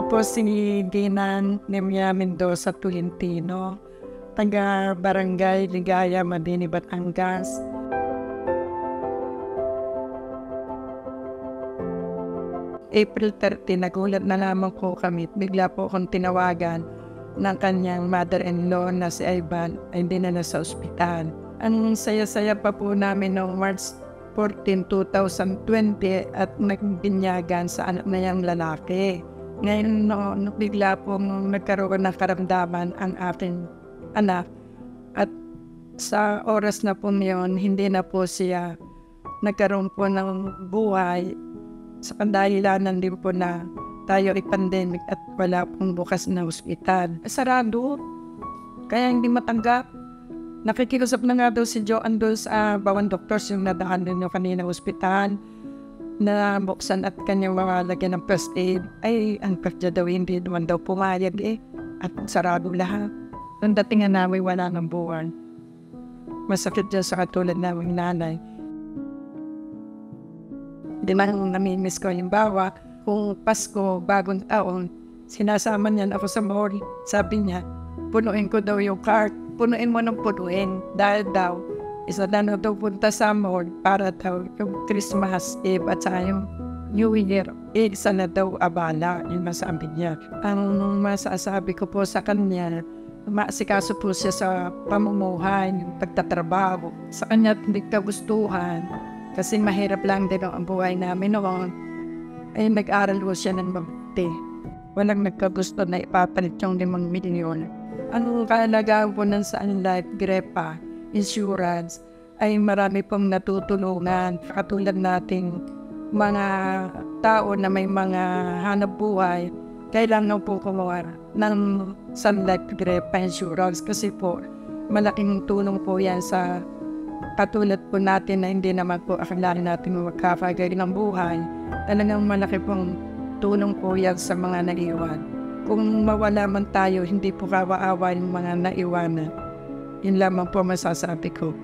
Ako po si Dinan Nemia Mendoza Tolentino, taga Barangay Ligaya, Madini, Batangas. April 30, nagulat na lamang po kami. Bigla po akong tinawagan ng kanyang mother-in-law na si Ivan ay dinala sa ospital. Ang saya-saya pa po namin noong March 14, 2020 at nagbinyagan sa anak na niyang lalaki. Ngayon bigla pong nagkaroon ng karamdaman ang aking anak at sa oras na po niyon, hindi na po siya nagkaroon po ng buhay sa kandahilanan din po na tayo ay pandemic at wala pong bukas na ospital. Sarado, kaya hindi matanggap. Nakikiusap na nga daw si Joanne doon sa bawang doctors yung nadaan din yung kanina ospital na buksan at kanyang mga lagyan ng first aid. Ay, ang kanya daw hindi naman daw pumayag at sarado lahat. Nung datingan namin wala ng buwan. Masakit dyan sa katulad naming nanay. Di man namimiss ko yung bawa. Kung Pasko, bagong taon, sinasama niyan ako sa mall. Sabi niya, punuin ko daw yung cart. Punuin mo ng punuin. Dahil daw, isa na daw punta sa mall para daw yung Christmas Eve at saka yung New Year. Isa na daw abala, yung masabi niya. Ang masasabi ko po sa kanya, maasikaso po siya sa pamumuhay, yung pagtatrabaho. Sa kanya hindi kagustuhan. Kasi mahirap lang din ang buhay namin noon. Ay nag-aral po siya ng mabuti. Walang nagkagusto na ipapalit yung 5 milyon. Ang kaalagaan po ng Sun Life, Grepa, insurance, ay marami pong natutulungan. Katulad nating mga tao na may mga hanap buhay, kailangan po kumuha ng Sun Life, Grepa, insurance. Kasi po, malaking tulong po yan sa katulad po natin na hindi naman po akalain natin magkakagay ng buhay. Talagang malaki pong tulong po yan sa mga naiwan. Kung mawala man tayo, hindi po kawa-awa yung mga naiwanan. Yun lamang po masasabi ko.